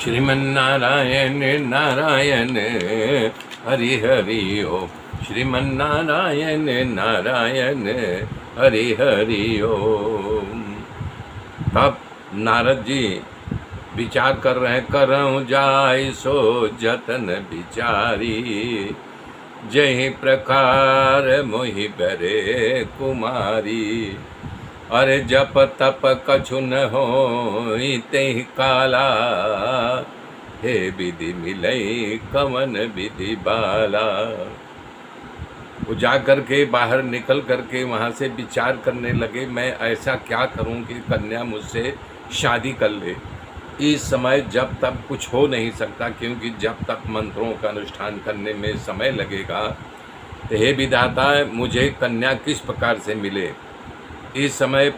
श्रीमन्नारायण नारायण हरि हरि ओम। श्रीमन्नारायण नारायण हरि हरि ओम। तब नारद जी विचार कर रहे, करऊँ जाय सो जतन विचारी, जहि प्रकार मोहि बरे कुमारी। अरे जप तप कछु न होई तेहि काला, हे विधि मिलई कवन विधि बाला। वो जा कर के बाहर निकल करके वहाँ से विचार करने लगे, मैं ऐसा क्या करूँ कि कन्या मुझसे शादी कर ले। इस समय जब तक कुछ हो नहीं सकता, क्योंकि जब तक मंत्रों का अनुष्ठान करने में समय लगेगा। तो हे विधाता, मुझे कन्या किस प्रकार से मिले। इस समय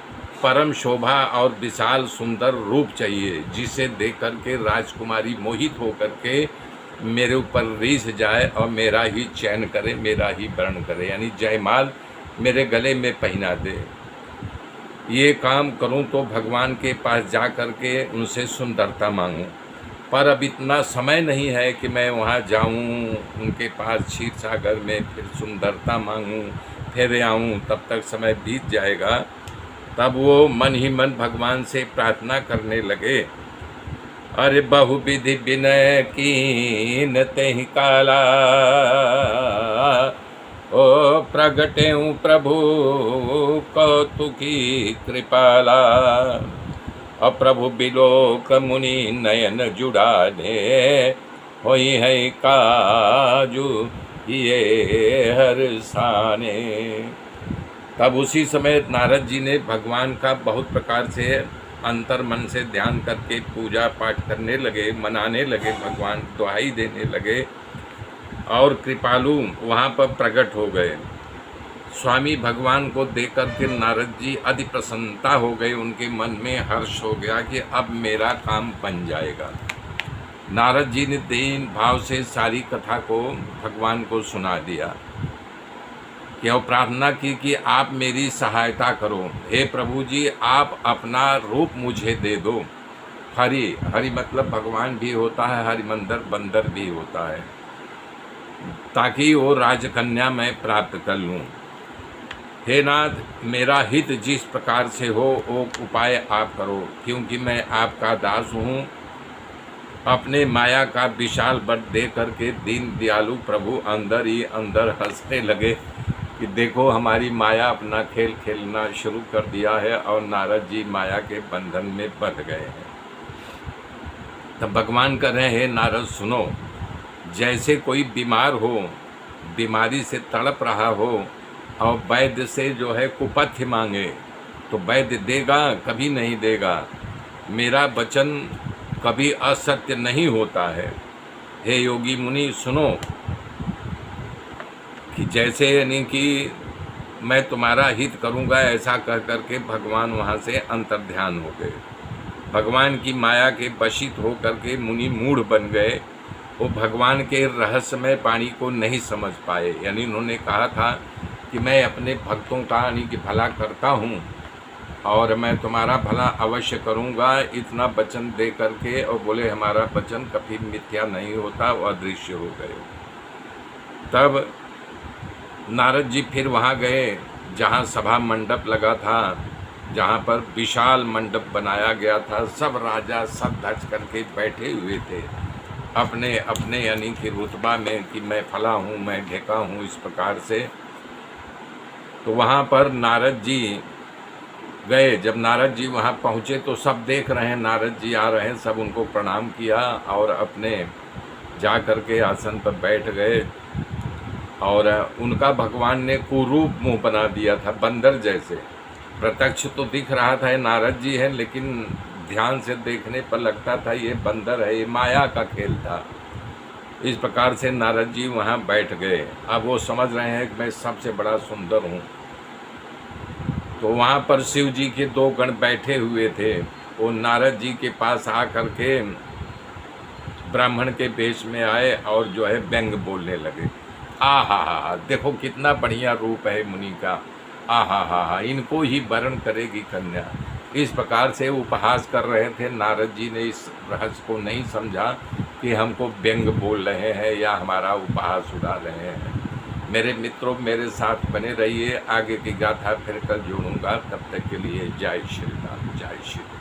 परम शोभा और विशाल सुंदर रूप चाहिए, जिसे देख कर के राजकुमारी मोहित होकर के मेरे ऊपर रीझ जाए और मेरा ही चयन करे, मेरा ही वर्ण करे, यानी जयमाल मेरे गले में पहना दे। ये काम करूं तो भगवान के पास जा कर के उनसे सुंदरता मांगूं, पर अब इतना समय नहीं है कि मैं वहाँ जाऊं उनके पास क्षीर सागर में, फिर सुंदरता मांगूं, फिर आऊं, तब तक समय बीत जाएगा। तब वो मन ही मन भगवान से प्रार्थना करने लगे, अरे बहुविधि विनय कीन तेहि काला, ओ प्रगटेऊ प्रभु कौतुकी कृपाला। और प्रभु बिलोक मुनि नयन जुड़ाने, होई है काजू ये हर्षाने। तब उसी समय नारद जी ने भगवान का बहुत प्रकार से अंतर मन से ध्यान करके पूजा पाठ करने लगे, मनाने लगे, भगवान दुहाई देने लगे, और कृपालु वहाँ पर प्रकट हो गए। स्वामी भगवान को देख कर के नारद जी अति प्रसन्नता हो गए, उनके मन में हर्ष हो गया कि अब मेरा काम बन जाएगा। नारद जी ने दीन भाव से सारी कथा को भगवान को सुना दिया, कि और प्रार्थना की कि आप मेरी सहायता करो। हे प्रभु जी, आप अपना रूप मुझे दे दो। हरि हरि मतलब भगवान भी होता है, हरिमंदर बंदर भी होता है, ताकि वो राजकन्या मैं प्राप्त कर लूँ। हे नाथ, मेरा हित जिस प्रकार से हो वो उपाय आप करो, क्योंकि मैं आपका दास हूँ। अपने माया का विशाल बल दे करके दीन दयालु प्रभु अंदर ही अंदर हंसने लगे कि देखो हमारी माया अपना खेल खेलना शुरू कर दिया है, और नारद जी माया के बंधन में बंध गए हैं। तब भगवान कह रहे हैं, नारद सुनो, जैसे कोई बीमार हो, बीमारी से तड़प रहा हो, और वैद्य से जो है कुपथ्य मांगे तो वैद्य देगा? कभी नहीं देगा। मेरा वचन कभी असत्य नहीं होता है। हे योगी मुनि सुनो, कि जैसे यानी कि मैं तुम्हारा हित करूंगा, ऐसा कह करके भगवान वहाँ से अंतर्ध्यान हो गए। भगवान की माया के वशित हो करके मुनि मूढ़ बन गए। वो भगवान के रहस्यमय वाणी को नहीं समझ पाए। यानी उन्होंने कहा था कि मैं अपने भक्तों का यानी कि भला करता हूँ, और मैं तुम्हारा भला अवश्य करूँगा, इतना वचन दे करके, और बोले हमारा वचन कभी मिथ्या नहीं होता, वो अदृश्य हो गए। तब नारद जी फिर वहाँ गए जहाँ सभा मंडप लगा था, जहाँ पर विशाल मंडप बनाया गया था। सब राजा सब धज करके बैठे हुए थे अपने अपने यानी कि रुतबा में, कि मैं फला हूँ, मैं ढेका हूँ, इस प्रकार से। तो वहाँ पर नारद जी गए। जब नारद जी वहाँ पहुँचे तो सब देख रहे हैं नारद जी आ रहे हैं, सब उनको प्रणाम किया और अपने जा कर के आसन पर बैठ गए। और उनका भगवान ने कुरूप मुँह बना दिया था, बंदर जैसे। प्रत्यक्ष तो दिख रहा था ये नारद जी हैं, लेकिन ध्यान से देखने पर लगता था ये बंदर है, ये माया का खेल था। इस प्रकार से नारद जी वहाँ बैठ गए। अब वो समझ रहे हैं कि मैं सबसे बड़ा सुंदर हूँ। तो वहाँ पर शिव जी के दो गण बैठे हुए थे। वो नारद जी के पास आ कर के ब्राह्मण के वेश में आए और जो है व्यंग बोलने लगे। आ हा, देखो कितना बढ़िया रूप है मुनि का। आ हा, इनको ही वरण करेगी कन्या। इस प्रकार से उपहास कर रहे थे। नारद जी ने इस रहस्य को नहीं समझा कि हमको व्यंग बोल रहे हैं या हमारा उपहास उड़ा रहे हैं। मेरे मित्रों, मेरे साथ बने रहिए, आगे की गाथा फिर कल जोड़ूंगा। तब तक के लिए जय श्री राम, जय श्री राम।